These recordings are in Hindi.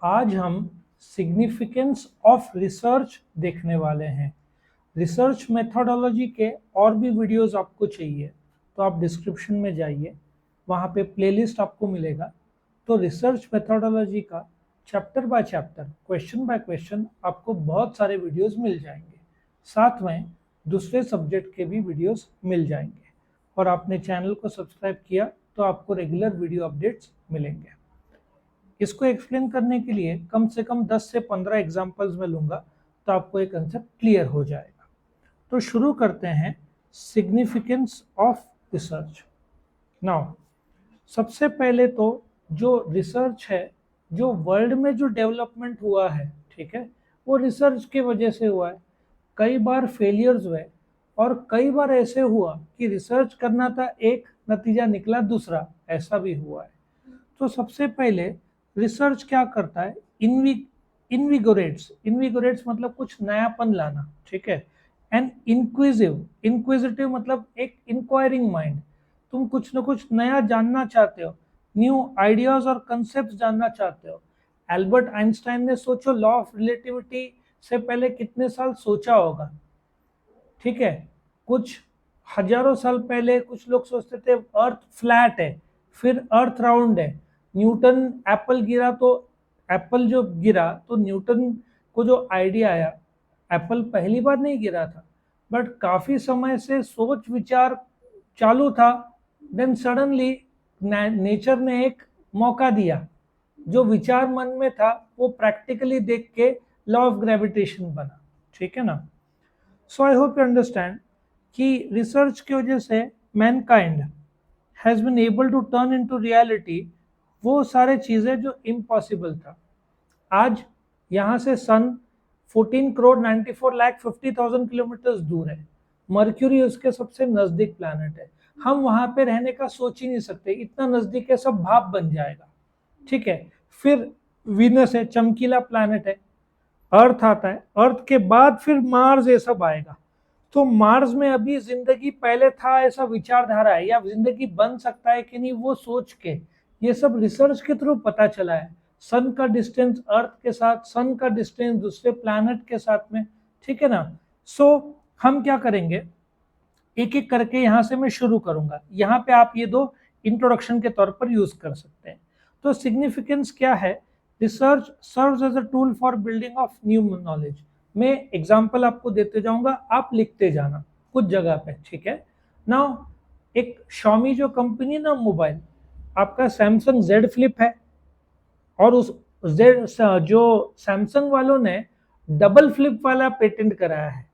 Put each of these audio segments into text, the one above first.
आज हम सिग्निफिकेंस ऑफ रिसर्च देखने वाले हैं। रिसर्च मेथोडोलॉजी के और भी वीडियोस आपको चाहिए तो आप डिस्क्रिप्शन में जाइए, वहाँ पे प्लेलिस्ट आपको मिलेगा। तो रिसर्च मेथोडोलॉजी का chapter by chapter, question by question आपको बहुत सारे वीडियोस मिल जाएंगे। साथ में दूसरे सब्जेक्ट के भी वीडियोस मिल जाएंगे। और आपने चैनल को सब्सक्राइब किया तो आपको रेगुलर वीडियो अपडेट्स मिलेंगे। इसको एक्सप्लेन करने के लिए कम से कम 10 से 15 एग्जाम्पल्स में लूंगा तो आपको एक कंसेप्ट क्लियर हो जाएगा। तो शुरू करते हैं सिग्निफिकेंस ऑफ रिसर्च। नाउ सबसे पहले तो जो रिसर्च है, जो वर्ल्ड में जो डेवलपमेंट हुआ है, ठीक है, वो रिसर्च की वजह से हुआ है। कई बार फेलियर्स हुए और कई बार ऐसे हुआ कि रिसर्च करना था एक, नतीजा निकला दूसरा, ऐसा भी हुआ है। तो सबसे पहले रिसर्च क्या करता है, इनविगोरेट्स मतलब कुछ नयापन लाना, ठीक है। एंड इंक्विजिटिव मतलब एक इंक्वायरिंग माइंड, तुम कुछ ना कुछ नया जानना चाहते हो, न्यू आइडियाज और कंसेप्ट जानना चाहते हो। एल्बर्ट आइंस्टाइन ने सोचो लॉ ऑफ रिलेटिविटी से पहले कितने साल सोचा होगा, ठीक है। कुछ हजारों साल पहले कुछ लोग सोचते थे अर्थ फ्लैट है, फिर अर्थ राउंड है। न्यूटन एप्पल गिरा तो एप्पल जो गिरा तो न्यूटन को जो आइडिया आया, एप्पल पहली बार नहीं गिरा था, बट काफी समय से सोच विचार चालू था। देन सडनली नेचर ने एक मौका दिया, जो विचार मन में था वो प्रैक्टिकली देख के लॉ ऑफ ग्रेविटेशन बना, ठीक है ना। So I hope you understand कि रिसर्च की वजह से mankind has been able to turn into reality वो सारे चीजें जो इम्पॉसिबल था। आज यहाँ से सन 14 करोड़ 94 लाख 50,000 किलोमीटर दूर है। मर्क्यूरी उसके सबसे नजदीक प्लैनेट है। हम वहां पे रहने का सोच ही नहीं सकते, इतना नजदीक है, सब भाप बन जाएगा, ठीक है। फिर वीनस है, चमकीला प्लैनेट है। अर्थ आता है, अर्थ के बाद फिर मार्स, ये सब आएगा। तो मार्स में अभी जिंदगी पहले था ऐसा विचारधारा है, या जिंदगी बन सकता है कि नहीं वो सोच के ये सब रिसर्च के थ्रू पता चला है। सन का डिस्टेंस अर्थ के साथ, सन का डिस्टेंस दूसरे प्लैनेट के साथ में, ठीक है ना। सो हम क्या करेंगे, एक एक करके यहां से मैं शुरू करूंगा। यहाँ पे आप ये दो इंट्रोडक्शन के तौर पर यूज कर सकते हैं। तो सिग्निफिकेंस क्या है, research serves as a tool for building of new knowledge. मैं एग्जांपल आपको देते जाऊंगा, आप लिखते जाना कुछ जगह पे, ठीक है। नाउ एक Xiaomi जो कंपनी ना मोबाइल, आपका सैमसंग जेड फ्लिप है, और उस जेड जो सैमसंग वालों ने डबल फ्लिप वाला पेटेंट कराया है।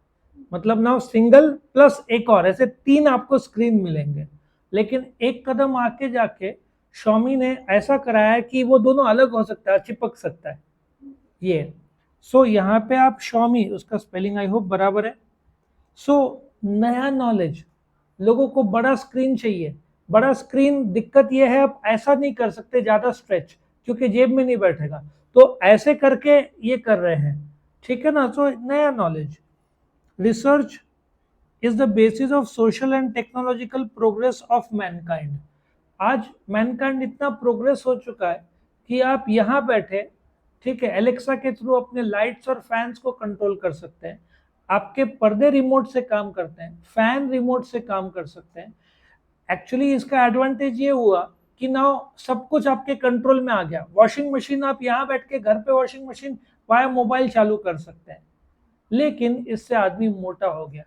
मतलब ना सिंगल प्लस एक और, ऐसे तीन आपको स्क्रीन मिलेंगे। लेकिन एक कदम आके जाके Xiaomi ने ऐसा कराया है कि वो दोनों अलग हो सकता है, चिपक सकता है ये। सो यहाँ पे आप Xiaomi, उसका स्पेलिंग आई होप बराबर है। सो नया नॉलेज, लोगों को बड़ा स्क्रीन चाहिए। बड़ा स्क्रीन, दिक्कत यह है आप ऐसा नहीं कर सकते ज्यादा स्ट्रेच, क्योंकि जेब में नहीं बैठेगा, तो ऐसे करके ये कर रहे हैं, ठीक है ना। सो नया knowledge, research is the basis of social and technological progress of mankind। आज मैनकाइंड इतना प्रोग्रेस हो चुका है कि आप यहाँ बैठे, ठीक है, एलेक्सा के थ्रू अपने लाइट्स और फैंस को कंट्रोल कर सकते हैं। आपके पर्दे रिमोट से काम करते हैं, फैन रिमोट से काम कर सकते हैं। एक्चुअली इसका एडवांटेज ये हुआ कि नाउ सब कुछ आपके कंट्रोल में आ गया। वॉशिंग मशीन, आप यहाँ बैठ के घर पे वॉशिंग मशीन वाया मोबाइल चालू कर सकते हैं। लेकिन इससे आदमी मोटा हो गया,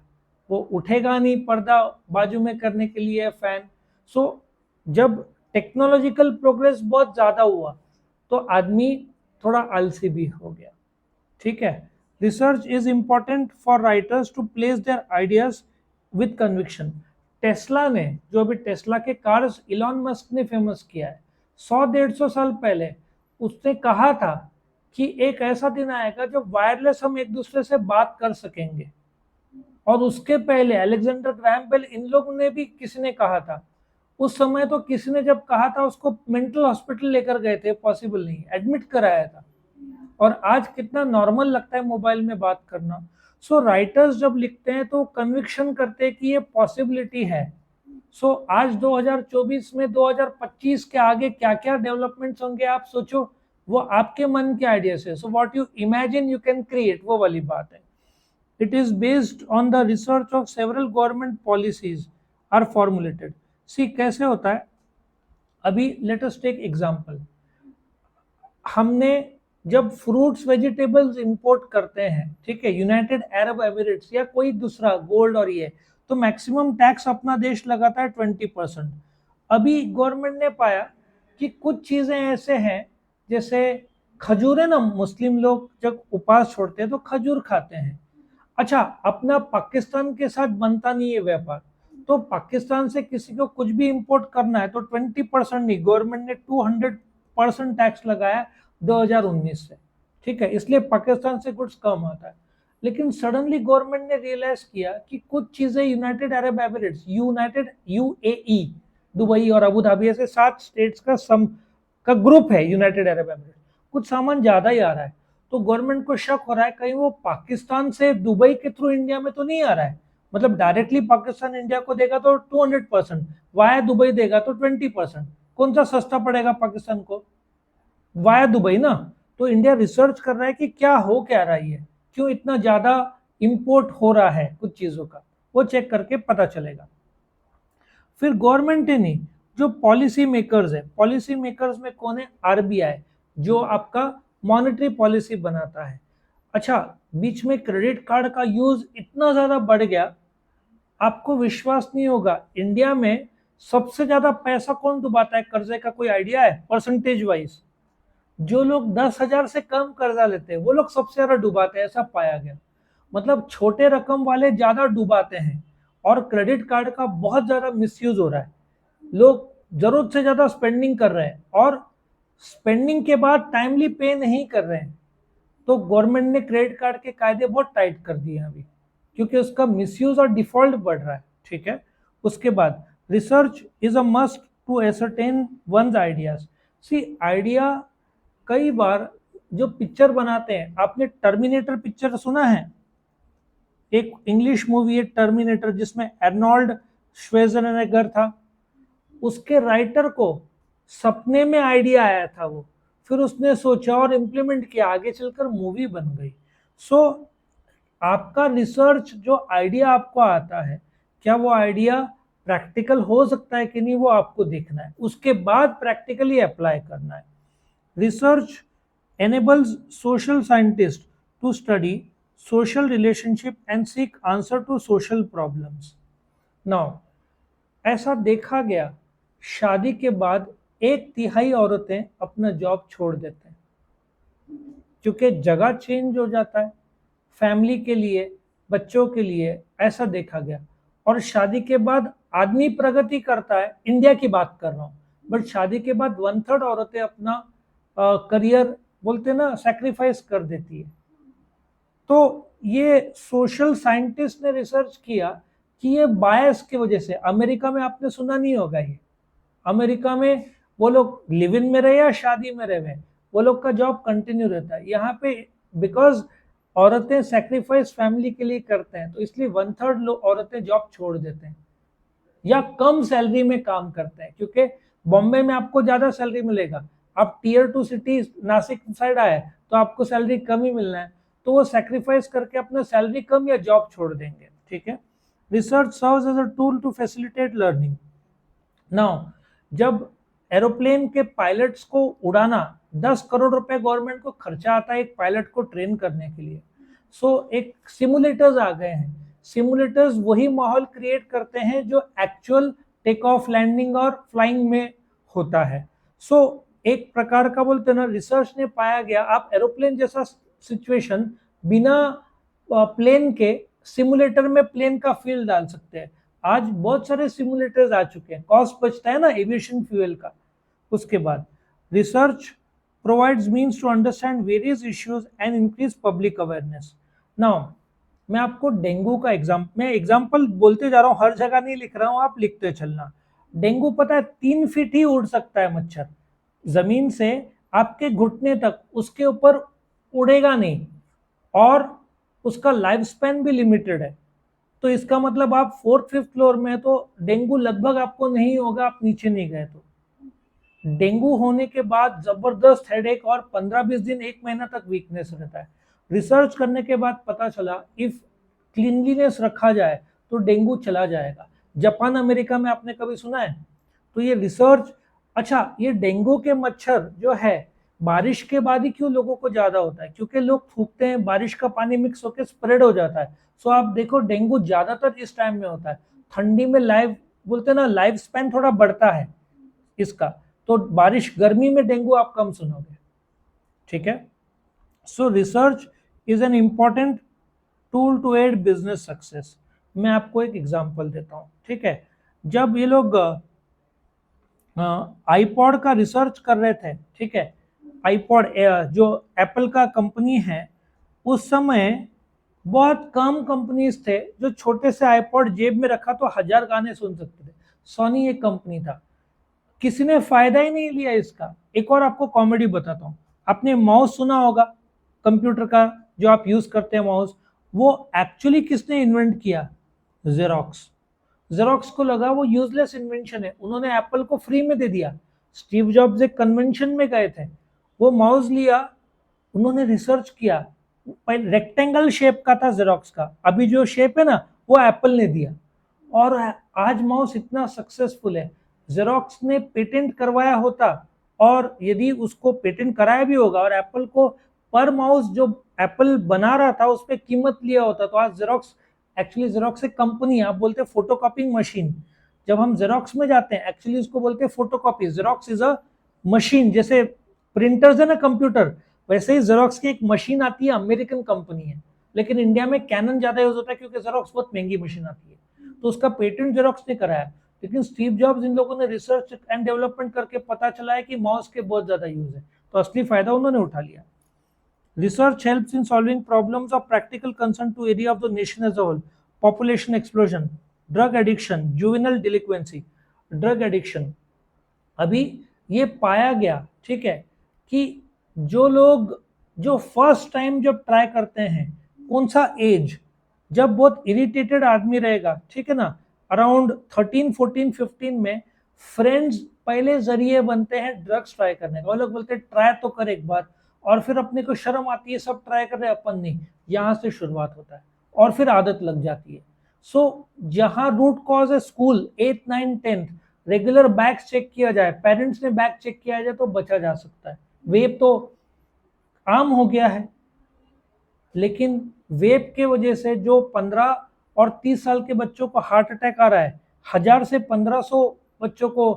वो उठेगा नहीं पर्दा बाजू में करने के लिए फैन। सो जब टेक्नोलॉजिकल प्रोग्रेस बहुत ज्यादा हुआ तो आदमी थोड़ा आलसी भी हो गया, ठीक है। Research is important for writers to place their ideas with conviction. Tesla ने, जो अभी टेस्ला के कार्स इलॉन मस्क ने फेमस किया है, 100-150 साल पहले उसने कहा था कि एक ऐसा दिन आएगा जब वायरलेस हम एक दूसरे से बात कर सकेंगे। और उसके पहले अलेक्जेंडर ग्रैहम बेल, इन लोगों ने भी, किसी ने कहा था उस समय, तो किसी ने जब कहा था उसको मेंटल हॉस्पिटल लेकर गए थे, पॉसिबल नहीं, एडमिट कराया था। और आज कितना नॉर्मल लगता है मोबाइल में बात करना। सो राइटर्स जब लिखते हैं तो कन्विक्शन करते हैं कि ये पॉसिबिलिटी है। सो आज 2024 में 2025 के आगे क्या क्या डेवलपमेंट्स होंगे आप सोचो। वो आपके मन के आइडिया से, so what you imagine you can create, वो वाली बात है। It is based on the research of several government policies are formulated. See कैसे होता है, अभी लेट अस टेक एग्जांपल। हमने जब फ्रूट्स वेजिटेबल्स इंपोर्ट करते हैं, ठीक है, यूनाइटेड अरब एमिरेट्स या कोई दूसरा गोल्ड और ये, तो मैक्सिमम टैक्स अपना देश लगाता है 20%। अभी गवर्नमेंट ने पाया कि कुछ चीजें ऐसे हैं, जैसे खजूर है ना, मुस्लिम लोग जब उपवास छोड़ते हैं तो खजूर खाते हैं। अच्छा, अपना पाकिस्तान के साथ बनता नहीं है व्यापार, तो पाकिस्तान से किसी को कुछ भी इंपोर्ट करना है तो 20% नहीं, गवर्नमेंट ने 200% टैक्स लगाया 2019 से, ठीक है, इसलिए पाकिस्तान से गुड्स कम आता है। लेकिन सडनली गवर्नमेंट ने रियलाइज किया कि कुछ चीजें United Arab Emirates, UAE, Dubai और अबू धाबी, ऐसे 7 स्टेट्स का ग्रुप है यूनाइटेड अरब एमिरेट्स, कुछ सामान ज्यादा ही आ रहा है। तो गवर्नमेंट को शक हो रहा है कहीं वो पाकिस्तान से दुबई के थ्रू इंडिया में तो नहीं आ रहा है, मतलब डायरेक्टली पाकिस्तान इंडिया को देगा तो 200%, वाया दुबई देगा तो 20%, कौन सा सस्ता पड़ेगा पाकिस्तान को, वाया दुबई ना। तो इंडिया रिसर्च कर रहा है कि क्या हो क्या रहा है, क्यों इतना ज्यादा इंपोर्ट हो रहा है कुछ चीजों का, वो चेक करके पता चलेगा। फिर गवर्नमेंट ही नहीं, जो पॉलिसी मेकर्स है, पॉलिसी मेकर्स में कौन है, आरबीआई, जो आपका मॉनेटरी पॉलिसी बनाता है। अच्छा, बीच में क्रेडिट कार्ड का यूज इतना ज्यादा बढ़ गया, आपको विश्वास नहीं होगा, इंडिया में सबसे ज्यादा पैसा कौन डुबाता है कर्जे का, कोई आइडिया है परसेंटेज वाइज? जो लोग 10,000 से कम कर्जा लेते हैं वो लोग सबसे ज्यादा डुबाते हैं, ऐसा पाया गया। मतलब छोटे रकम वाले ज्यादा डुबाते हैं, और क्रेडिट कार्ड का बहुत ज्यादा मिसयूज हो रहा है, लोग जरूरत से ज्यादा स्पेंडिंग कर रहे हैं और स्पेंडिंग के बाद टाइमली पे नहीं कर रहे हैं। तो गवर्नमेंट ने क्रेडिट कार्ड के कायदे बहुत टाइट कर दिए हैं अभी, क्योंकि उसका मिसयूज और डिफॉल्ट बढ़ रहा है, ठीक है। उसके बाद research is a must to ascertain one's ideas. See idea, कई बार जो पिक्चर बनाते हैं, आपने टर्मिनेटर पिक्चर सुना है, एक इंग्लिश मूवी है टर्मिनेटर, जिसमें अर्नोल्ड श्वेर्ज़नेगर था, उसके राइटर को सपने में आइडिया आया था वो, फिर उसने सोचा और इम्प्लीमेंट किया, आगे चलकर मूवी बन गई। सो आपका रिसर्च, जो आइडिया आपको आता है, क्या वो आइडिया प्रैक्टिकल हो सकता है कि नहीं, वो आपको देखना है, उसके बाद प्रैक्टिकली अप्लाई करना है। Research enables social scientists to study social relationship and seek answer to social problems. Now, ऐसा देखा गया, शादी के बाद 1/3 औरतें अपना जॉब छोड़ देते हैं, क्योंकि जगह चेंज हो जाता है फैमिली के लिए, बच्चों के लिए, ऐसा देखा गया। और शादी के बाद आदमी प्रगति करता है, इंडिया की बात कर रहा हूँ, बट शादी के बाद 1/3 औरतें अपना करियर, बोलते ना, सैक्रिफाइस कर देती है। तो ये सोशल साइंटिस्ट ने रिसर्च किया कि ये बायस की वजह से, अमेरिका में आपने सुना नहीं होगा ये, अमेरिका में वो लोग लिव इन में रहे या शादी में रहे, वो लोग का जॉब कंटिन्यू रहता है। यहाँ पे बिकॉज औरतें सेक्रीफाइस फैमिली के लिए करते हैं, तो इसलिए 1/3 औरतें जॉब छोड़ देते हैं या कम सैलरी में काम करते हैं, क्योंकि बॉम्बे में आपको ज्यादा सैलरी मिलेगा, आप टीयर 2 सिटी नासिक साइड आए तो आपको सैलरी कम ही मिलना है, तो वो सेक्रीफाइस करके अपना सैलरी कम या जॉब छोड़ देंगे, ठीक है। Research serves as a tool to facilitate learning. Now, जब एरोप्लेन के पायलट्स को उड़ाना, 10 करोड़ रुपए गवर्नमेंट को खर्चा आता है एक पायलट को ट्रेन करने के लिए। सो एक सिमुलेटर्स आ गए हैं, सिमुलेटर्स वही माहौल क्रिएट करते हैं जो एक्चुअल टेक ऑफ, लैंडिंग और फ्लाइंग में होता है। सो एक प्रकार का, बोलते हैं ना, रिसर्च ने पाया गया, आप एरोप्लेन जैसा सिचुएशन बिना प्लेन के सिमुलेटर में प्लेन का फील डाल सकते हैं। आज बहुत सारे सिमुलेटर्स आ चुके हैं, कॉस्ट बचता है ना एविएशन फ्यूल का। उसके बाद research provides means to understand various issues and increase public awareness. Now, मैं आपको डेंगू का मैं एग्जांपल बोलते जा रहा हूँ, हर जगह नहीं लिख रहा हूँ, आप लिखते चलना। डेंगू पता है 3 फीट ही उड़ सकता है मच्छर, जमीन से आपके घुटने तक, उसके ऊपर उड़ेगा नहीं, और उसका लाइफ स्पैन भी लिमिटेड है। तो इसका मतलब आप 4th 5th फ्लोर में, तो डेंगू लगभग आपको नहीं होगा, आप नीचे नहीं गए तो। डेंगू होने के बाद जबरदस्त हेडेक और 15-20 दिन 1 महीना तक वीकनेस रहता है। रिसर्च करने के बाद पता चला इफ क्लीनलीनेस रखा जाए तो डेंगू चला जाएगा। जापान अमेरिका में आपने कभी सुना है? तो ये रिसर्च, अच्छा ये डेंगू के मच्छर जो है बारिश के बाद ही क्यों लोगों को ज्यादा होता है? क्योंकि लोग थूकते हैं, बारिश का पानी मिक्स होकर स्प्रेड हो जाता है। सो आप देखो डेंगू ज्यादातर इस टाइम में होता है। ठंडी में लाइफ बोलते हैं ना, लाइफ स्पैन थोड़ा बढ़ता है इसका, तो बारिश गर्मी में डेंगू आप कम सुनोगे। ठीक है, so research is an important tool to aid business success. मैं आपको एक एग्जांपल देता हूं। ठीक है, जब ये लोग आईपॉड का रिसर्च कर रहे थे, ठीक है, आईपॉड जो एप्पल का कंपनी है, उस समय बहुत कम कंपनीज थे जो छोटे से आईपॉड जेब में रखा तो 1000 गाने सुन सकते थे। सोनी एक कंपनी था, किसी ने फायदा ही नहीं लिया इसका। एक और आपको कॉमेडी बताता हूँ। आपने माउस सुना होगा, कंप्यूटर का जो आप यूज करते हैं माउस, वो एक्चुअली किसने इन्वेंट किया? जेरोक्स। जेरोक्स को लगा वो यूजलेस इन्वेंशन है, उन्होंने एप्पल को फ्री में दे दिया। स्टीव जॉब्स एक कन्वेंशन में गए थे, वो माउस लिया, उन्होंने रिसर्च किया, रेक्टेंगल शेप का था जेरोक्स का, अभी जो शेप है ना वो एप्पल ने दिया, और आज माउस इतना सक्सेसफुल है। जेरोक्स ने पेटेंट करवाया होता, और यदि उसको पेटेंट कराया भी होगा और एप्पल को पर माउस जो एप्पल बना रहा था उस पर कीमत लिया होता, तो आज जेरोक्स, एक्चुअली जेरोक्स एक कंपनी है, आप बोलते हैं फोटोकॉपिंग मशीन। जब हम जेरोक्स में जाते हैं एक्चुअली उसको बोलते हैं photocopy. Xerox is a machine, जैसे प्रिंटर्स है ना कंप्यूटर, वैसे ही जेरोक्स की एक मशीन आती है, अमेरिकन कंपनी है, लेकिन इंडिया में कैनन ज्यादा यूज होता है क्योंकि जेरोक्स बहुत महंगी मशीन आती है, तो उसका पेटेंट जेरोक्स ने कराया। लेकिन स्टीव जॉब्स, इन लोगों ने रिसर्च एंड डेवलपमेंट करके पता चला है कि माउस के बहुत ज्यादा यूज है, तो असली फायदा उन्होंने उठा लिया। Research helps in solving problems of practical concern to area of the nation as a whole. Population explosion, drug addiction, juvenile delinquency, drug addiction। अभी ये पाया गया, ठीक है, कि जो लोग जो फर्स्ट टाइम जब ट्राई करते हैं, कौन सा एज, जब बहुत इरिटेटेड आदमी रहेगा, ठीक है ना, अराउंड 13, 14, 15 में फ्रेंड्स पहले जरिए बनते हैं ड्रग्स ट्राई करने का। वो लोग बोलते हैं ट्राई तो कर एक बार, और फिर अपने को शर्म आती है, सब ट्राई कर रहे हैं अपन नहीं, यहाँ से शुरुआत होता है और फिर आदत लग जाती है। सो जहां रूट कॉज है स्कूल, 8, 9, 10 रेगुलर बैग्स चेक किया जाए, पेरेंट्स ने बैग चेक किया जाए तो बचा जा सकता है। वेब तो आम हो गया है, लेकिन वेब के वजह से जो 15 और 30 साल के बच्चों को हार्ट अटैक आ रहा है, 1000 से 1500 बच्चों को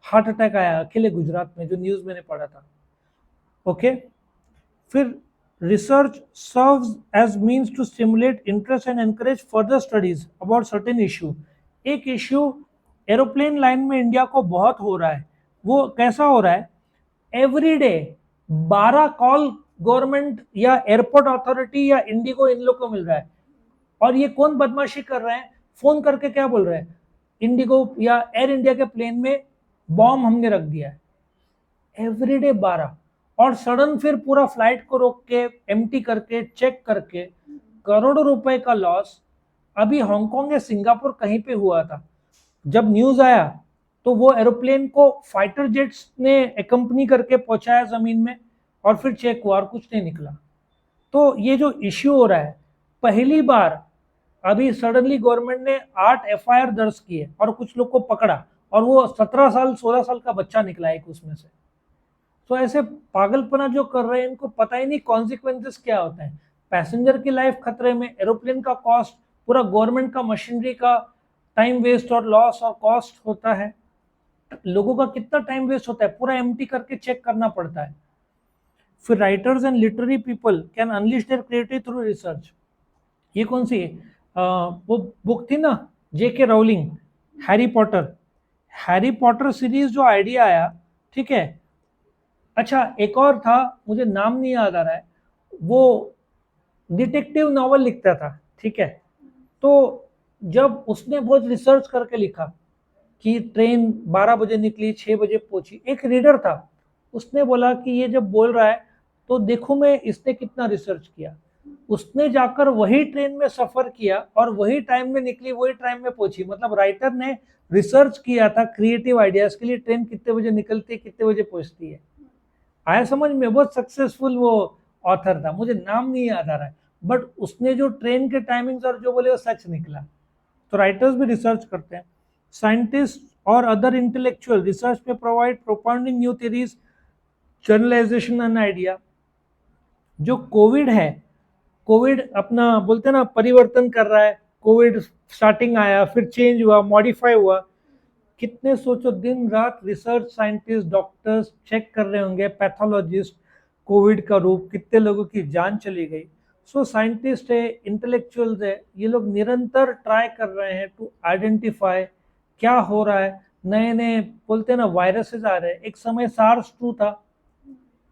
हार्ट अटैक आया अकेले गुजरात में, जो न्यूज मैंने पढ़ा था। ओके, फिर research serves as means to stimulate interest and encourage further studies about certain issue. एक इश्यू एरोप्लेन लाइन में इंडिया को बहुत हो रहा है, वो कैसा हो रहा है? एवरी डे 12 कॉल गवर्नमेंट या एयरपोर्ट अथॉरिटी या इंडिगो इन लोग को मिल रहा है, और ये कौन बदमाशी कर रहे हैं? फोन करके क्या बोल रहे हैं? इंडिगो या एयर इंडिया के प्लेन में बॉम्ब हमने रख दिया है। एवरीडे 12, और सडन फिर पूरा फ्लाइट को रोक के एम्प्टी करके चेक करके करोड़ों रुपए का लॉस। अभी हांगकांग या सिंगापुर कहीं पे हुआ था, जब न्यूज आया तो वो एरोप्लेन को फाइटर जेट्स ने एकम्पनी करके पहुंचाया जमीन में, और फिर चेक हुआ और कुछ नहीं निकला। तो ये जो इश्यू हो रहा है, पहली बार अभी सडनली गवर्नमेंट ने 8 एफआईआर दर्ज किए और कुछ लोग को पकड़ा, और वो 17 साल 16 साल का बच्चा निकला एक उसमें से। तो ऐसे पागलपना जो कर रहे हैं, इनको पता ही नहीं कॉन्सिक्वेंसेस क्या होते हैं। पैसेंजर की लाइफ खतरे में, एरोप्लेन का कॉस्ट, पूरा गवर्नमेंट का मशीनरी का टाइम वेस्ट और लॉस और कॉस्ट होता है। लोगों का कितना टाइम वेस्ट होता है, पूरा एम्प्टी करके चेक करना पड़ता है। फिर writers and literary people can unleash their creativity through research. ये कौन सी है? वो बुक थी ना, J K Rowling, Harry Potter. Harry Potter series जो आइडिया आया, ठीक है, अच्छा एक और था, मुझे नाम नहीं याद आ रहा है, वो डिटेक्टिव नॉवल लिखता था, ठीक है, तो जब उसने बहुत रिसर्च करके लिखा कि ट्रेन 12 बजे निकली, 6 बजे पहुंची, एक रीडर था, उसने बोला कि ये जब बोल रहा है तो देखो मैं इसने कितना रिसर्च किया। उसने जाकर वही ट्रेन में सफर किया और वही टाइम में निकली, वही टाइम में पहुंची। मतलब राइटर ने रिसर्च किया था क्रिएटिव आइडियाज के लिए, ट्रेन कितने बजे निकलती है, कितने बजे पहुंचती है। आया समझ में? बहुत सक्सेसफुल वो ऑथर था, मुझे नाम नहीं याद आ रहा है, बट उसने जो ट्रेन के टाइमिंग्स और जो बोले वो सच निकला। तो राइटर्स भी रिसर्च करते हैं। साइंटिस्ट और अदर इंटेलेक्चुअल रिसर्च में provide propounding new theories, generalization and idea. जो कोविड है, कोविड अपना बोलते हैं ना परिवर्तन कर रहा है। कोविड स्टार्टिंग आया, फिर चेंज हुआ, मॉडिफाई हुआ। कितने सोचो दिन रात रिसर्च साइंटिस्ट, डॉक्टर्स चेक कर रहे होंगे, पैथोलॉजिस्ट, कोविड का रूप, कितने लोगों की जान चली गई। सो साइंटिस्ट है, इंटेलेक्चुअल्स है, ये लोग निरंतर ट्राई कर रहे हैं टू आइडेंटिफाई क्या हो रहा है। नए नए बोलते हैं ना वायरसेस आ रहे हैं। एक समय सार्स 2 था,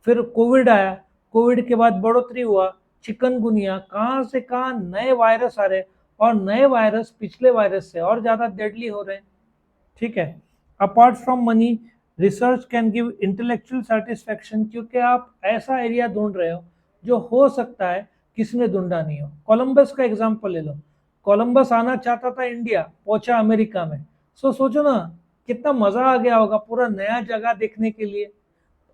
फिर कोविड आया, कोविड के बाद बढ़ोतरी हुआ, चिकनगुनिया, कहाँ से कहाँ नए वायरस आ रहे हैं, और नए वायरस पिछले वायरस से और ज्यादा डेडली हो रहे हैं। ठीक है। Apart from money, research can give intellectual satisfaction, क्योंकि आप ऐसा एरिया ढूंढ रहे हो जो हो सकता है किसी ने ढूंढा नहीं हो। कोलंबस का एग्जांपल ले लो। कोलंबस आना चाहता था इंडिया, पहुंचा अमेरिका में। सोचो ना कितना मजा आ गया होगा पूरा नया जगह देखने के लिए।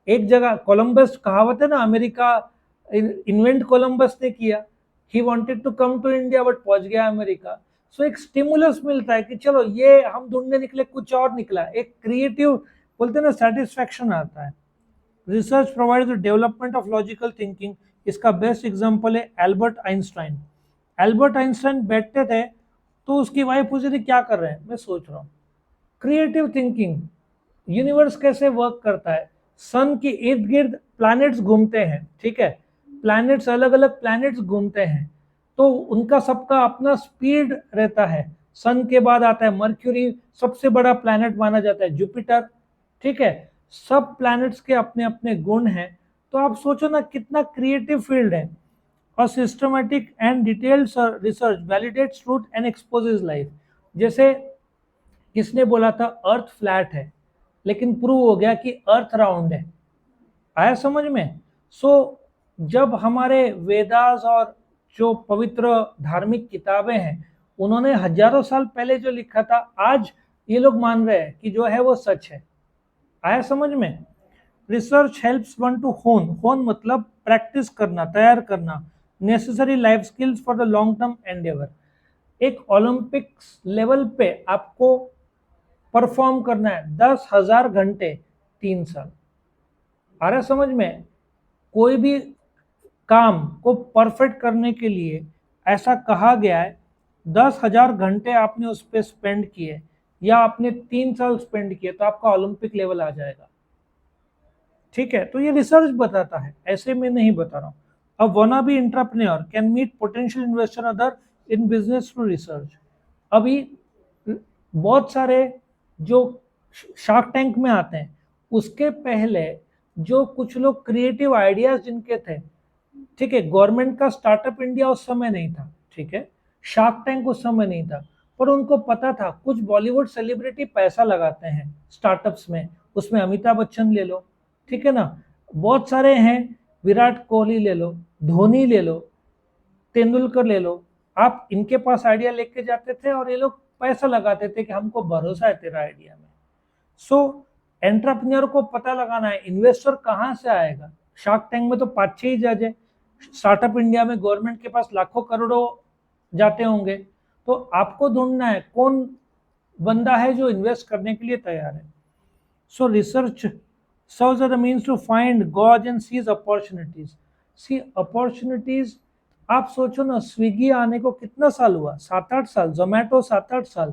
एक जगह कोलंबस, कहावत है ना, अमेरिका इन्वेंट कोलंबस ने किया। He wanted to come to India but पहुंच गया अमेरिका। सो एक स्टिमुलस मिलता है कि चलो ये हम ढूंढने निकले, कुछ और निकला, एक क्रिएटिव बोलते हैं ना सेटिस्फैक्शन आता है। Research provides the development of logical thinking. इसका बेस्ट एग्जांपल है एल्बर्ट आइंस्टाइन। एल्बर्ट आइंस्टाइन बैठते थे तो उसकी वाइफ पूछती थी क्या कर रहे हैं, मैं सोच रहा हूँ। क्रिएटिव थिंकिंग, यूनिवर्स कैसे वर्क करता है। सन के इर्द गिर्द प्लैनेट्स घूमते हैं, ठीक है, प्लैनेट्स अलग अलग प्लैनेट्स घूमते हैं, तो उनका सबका अपना स्पीड रहता है। सन के बाद आता है मर्क्यूरी, सबसे बड़ा प्लैनेट माना जाता है जुपिटर। ठीक है, सब प्लैनेट्स के अपने अपने गुण हैं। तो आप सोचो ना कितना क्रिएटिव फील्ड है। और systematic and detailed research validates truth and exposes life. जैसे किसने बोला था अर्थ फ्लैट है, लेकिन प्रूव हो गया कि अर्थ राउंड है। आया समझ में? सो जब हमारे वेदास और जो पवित्र धार्मिक किताबें हैं, उन्होंने हजारों साल पहले जो लिखा था, आज ये लोग मान रहे हैं कि जो है वो सच है। आया समझ में? रिसर्च हेल्प्स वन टू होन, होन मतलब प्रैक्टिस करना, तैयार करना necessary life skills for the long term Endeavour. एक ओलंपिक्स लेवल पे आपको परफॉर्म करना है 10,000 घंटे, 3 साल। आ रहा है समझ में? कोई भी काम को परफेक्ट करने के लिए ऐसा कहा गया है 10,000 घंटे आपने उस पर स्पेंड किए, या आपने 3 साल स्पेंड किए, तो आपका ओलंपिक लेवल आ जाएगा। ठीक है, तो ये रिसर्च बताता है, ऐसे में नहीं बता रहा हूँ। अ wanna be entrepreneur can meet potential investor other in business through research। अभी बहुत सारे जो शार्क टैंक में आते हैं, उसके पहले जो कुछ लोग क्रिएटिव आइडियाज जिनके थे, ठीक है, गवर्नमेंट का स्टार्टअप इंडिया उस समय नहीं था, ठीक है, शार्क टैंक उस समय नहीं था, पर उनको पता था कुछ बॉलीवुड सेलिब्रिटी पैसा लगाते हैं स्टार्टअप्स में। उसमें अमिताभ बच्चन ले लो, ठीक है ना, बहुत सारे हैं, विराट कोहली ले लो, धोनी ले लो, तेंदुलकर ले लो। आप इनके पास आइडिया लेके जाते थे और ये लोग पैसा लगाते थे कि हमको भरोसा है तेरा आइडिया में। सो एंटरप्रेन्योर को पता लगाना है इन्वेस्टर कहाँ से आएगा। शार्क टैंक में तो 5-6 ही जज है, स्टार्टअप इंडिया में गवर्नमेंट के पास लाखों करोड़ों जाते होंगे। तो आपको ढूंढना है कौन बंदा है जो इन्वेस्ट करने के लिए तैयार है। So research serves as a means to find, gauge and seize opportunities। See opportunities, आप सोचो ना, स्विगी आने को कितना साल हुआ, 7-8 साल, जोमेटो 7-8 साल।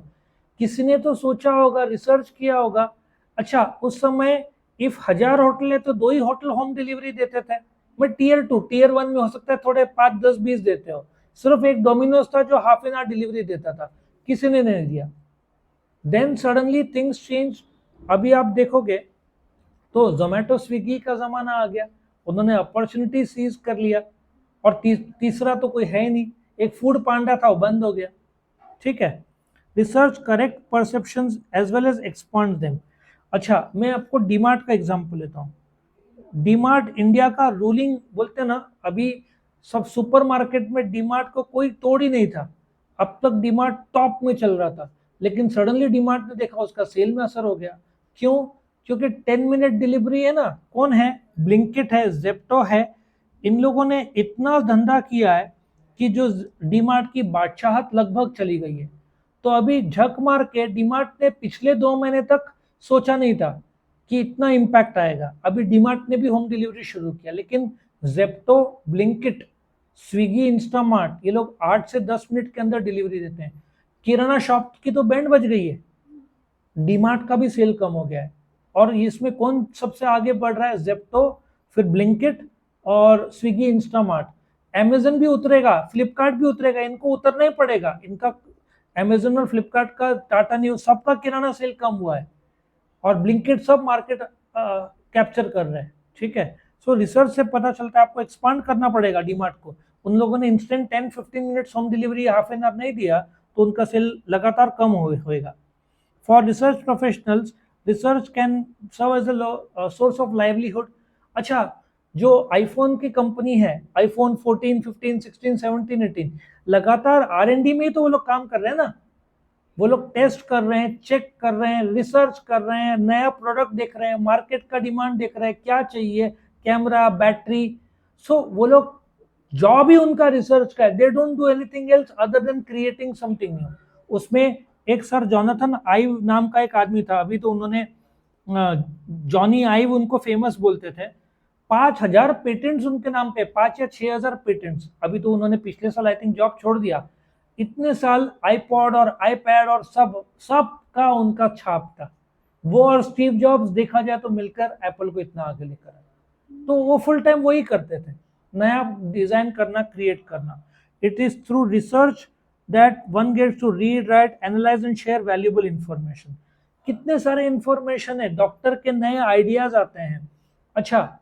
किसी ने तो सोचा होगा, रिसर्च किया होगा। अच्छा, उस समय इफ 1000 होटल है तो 2 ही होटल होम डिलीवरी देते थे। मैं टीयर 2, टीयर 1 में हो सकता है थोड़े 5, 10, 20 देते हो। सिर्फ एक डोमिनोज था जो हाफ एन आवर डिलीवरी देता था, किसी ने नहीं दिया। Then suddenly things change. अभी आप देखोगे तो जोमेटो स्विगी का जमाना आ गया, उन्होंने अपॉर्चुनिटी सीज कर लिया। और तीसरा तो कोई है ही नहीं, एक फूड पांडा था वो बंद हो गया। ठीक है, research correct perceptions as well as expand them. अच्छा, मैं आपको डीमार्ट का एग्जांपल लेता हूँ। डीमार्ट इंडिया का रूलिंग बोलते ना, अभी सब सुपरमार्केट में डीमार्ट को कोई तोड़ ही नहीं था। अब तक डीमार्ट टॉप में चल रहा था। लेकिन सडनली डीमार्ट ने देखा उसका सेल में असर हो गया। क्यों? क्योंकि 10 मिनट डिलीवरी है ना, कौन है? ब्लिंकिट है, जेप्टो है, इन लोगों ने इतना धंधा किया है कि जो डीमार्ट की बादशाहत लगभग चली गई है। तो अभी झक मार के डीमार्ट ने पिछले 2 महीने तक सोचा नहीं था कि इतना इम्पैक्ट आएगा। अभी डीमार्ट ने भी होम डिलीवरी शुरू किया, लेकिन जेप्टो, ब्लिंकिट, स्विगी, इंस्टामार्ट, ये लोग 8 से 10 मिनट के अंदर डिलीवरी देते हैं। किराना शॉप की तो बैंड बज गई है, डीमार्ट का भी सेल कम हो गया है। और इसमें कौन सबसे आगे बढ़ रहा है? जेप्टो, फिर ब्लिंकिट और स्विगी, इंस्टामार्ट। अमेजन भी उतरेगा, फ्लिपकार्ट भी उतरेगा, इनको उतरना ही पड़ेगा। इनका अमेजन और फ्लिपकार्ट का, टाटा न्यूज, सबका किराना सेल कम हुआ है और ब्लिंकिट सब मार्केट कैप्चर कर रहे हैं। ठीक है, सो रिसर्च से पता चलता है आपको एक्सपांड करना पड़ेगा डीमार्ट को। उन लोगों ने instant 10-15 minutes home delivery, half an hour नहीं दिया, तो उनका सेल लगातार कम होएगा। For research professionals, research can serve as a source of livelihood. अच्छा, जो आईफोन की कंपनी है, आईफोन 14, 15, 16, 17, 18, लगातार R&D में ही तो वो लोग काम कर रहे हैं ना। वो लोग टेस्ट कर रहे हैं, चेक कर रहे हैं, रिसर्च कर रहे हैं, नया प्रोडक्ट देख रहे हैं, मार्केट का डिमांड देख रहे हैं, क्या चाहिए, कैमरा, बैटरी। सो वो लोग, जॉब ही उनका रिसर्च का है। They don't do anything else other than creating something new. उसमें एक सर जोनाथन आइव नाम का एक आदमी था, अभी तो उन्होंने जॉनी आइव उनको फेमस बोलते थे। 5,000 पेटेंट्स उनके नाम पे, 5 या 6,000 पेटेंट्स। अभी तो उन्होंने पिछले साल आई थिंक जॉब छोड़ दिया। इतने साल आईपॉड और आईपैड और सब का उनका छाप था। वो और स्टीव जॉब्स देखा जाए तो मिलकर एप्पल को इतना आगे लेकर आए। तो वो फुल टाइम वही करते थे, नया डिजाइन करना, क्रिएट करना। It is through research that one gets to read, write, analyse and share valuable information. कितने सारे इंफॉर्मेशन है, डॉक्टर के नए आइडियाज आते हैं। अच्छा,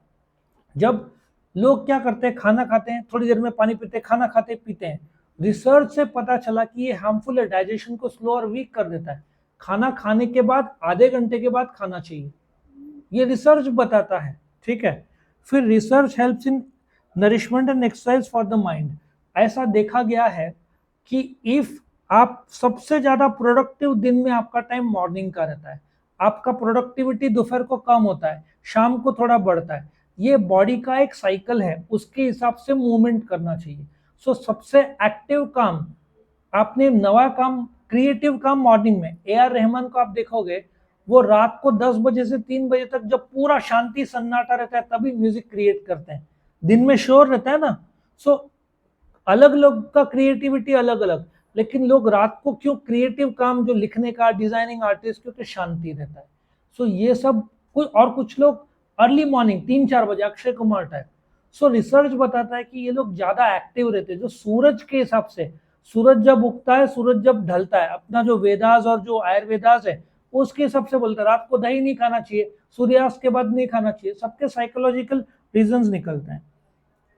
जब लोग क्या करते हैं, खाना खाते हैं, थोड़ी देर में पानी पीते हैं, खाना खाते पीते हैं। रिसर्च से पता चला कि ये हार्मफुल है, डाइजेशन को स्लो और वीक कर देता है। खाना खाने के बाद आधे घंटे के बाद खाना चाहिए, ये रिसर्च बताता है। ठीक है, फिर research helps in nourishment and exercise for the mind. ऐसा देखा गया है कि इफ आप सबसे ज्यादा प्रोडक्टिव दिन में आपका टाइम मॉर्निंग का रहता है, आपका प्रोडक्टिविटी दोपहर को कम होता है, शाम को थोड़ा बढ़ता है। ये बॉडी का एक साइकिल है, उसके हिसाब से मूवमेंट करना चाहिए। सो सबसे एक्टिव काम, आपने नवा काम, क्रिएटिव काम मॉर्निंग में। AR रहमान को आप देखोगे, वो रात को 10 बजे से 3 बजे तक जब पूरा शांति सन्नाटा रहता है तभी म्यूजिक क्रिएट करते हैं। दिन में शोर रहता है ना। सो अलग लोग का क्रिएटिविटी अलग अलग, लेकिन लोग रात को क्यों क्रिएटिव काम, जो लिखने का, डिजाइनिंग आर्टिस्ट, क्योंकि शांति रहता है। सो ये सब कुछ लोग अर्ली मॉर्निंग 3-4 बजे, अक्षय कुमार टाइप। सो रिसर्च बताता है कि ये लोग ज्यादा एक्टिव रहते हैं, जो सूरज के हिसाब से, सूरज जब उगता है, सूरज जब ढलता है, अपना जो वेदास और जो आयुर्वेदास है उसके हिसाब से बोलता है रात को दही नहीं खाना चाहिए, सूर्यास्त के बाद नहीं खाना चाहिए। सबके साइकोलॉजिकल रीजंस निकलते हैं।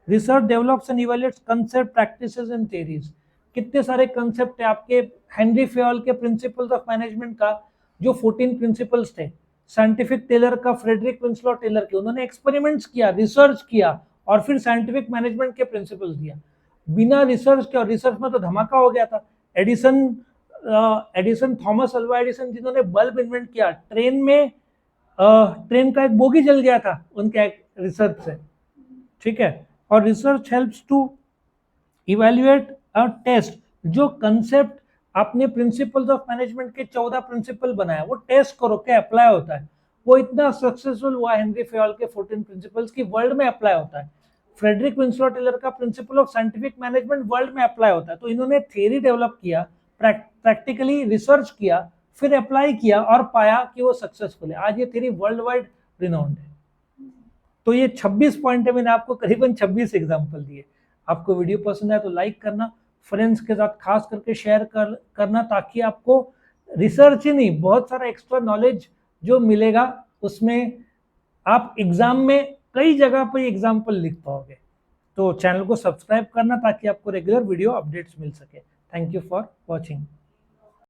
Research develops and evaluates concept, practices and theories. कितने सारे कंसेप्ट है आपके हेनरी फेयल के प्रिंसिपल्स ऑफ मैनेजमेंट का, जो 14 प्रिंसिपल्स थे, साइंटिफिक टेलर का, फ्रेडरिक विंसलॉ टेलर के, उन्होंने एक्सपेरिमेंट्स किया, रिसर्च किया और फिर साइंटिफिक मैनेजमेंट के प्रिंसिपल्स दिया। बिना रिसर्च के, और रिसर्च में तो धमाका हो गया था। एडिसन थॉमस अल्वा एडिसन, जिन्होंने बल्ब इन्वेंट किया, ट्रेन का एक बोगी जल गया था उनके रिसर्च से। ठीक है, और रिसर्च हेल्प्स टू इवैल्यूएट और टेस्ट। जो कंसेप्ट आपने प्रिंसिपल्स ऑफ मैनेजमेंट के 14 प्रिंसिपल बनाया, वो टेस्ट करो क्या अप्लाई होता है। वो इतना सक्सेसफुल हुआ हेनरी फेयल के 14 प्रिंसिपल्स की वर्ल्ड में अप्लाई होता है। फ्रेडरिक विंसलॉ टेलर का principle of scientific management world में अप्लाई होता है। तो इन्होंने थियरी डेवलप किया, प्रैक्टिकली रिसर्च किया, फिर अप्लाई किया और पाया कि वो सक्सेसफुल है। आज ये थियरी वर्ल्ड वाइड रिनाउंड है। तो ये 26 पॉइंट है, मैंने आपको करीबन 26 एग्जाम्पल दिए। आपको वीडियो पसंद है तो लाइक करना, फ्रेंड्स के साथ खास करके शेयर करना, ताकि आपको रिसर्च ही नहीं, बहुत सारा एक्स्ट्रा नॉलेज जो मिलेगा, उसमें आप एग्जाम में कई जगह पर एग्जाम्पल लिख पाओगे। तो चैनल को सब्सक्राइब करना ताकि आपको रेगुलर वीडियो अपडेट्स मिल सके। Thank you for watching.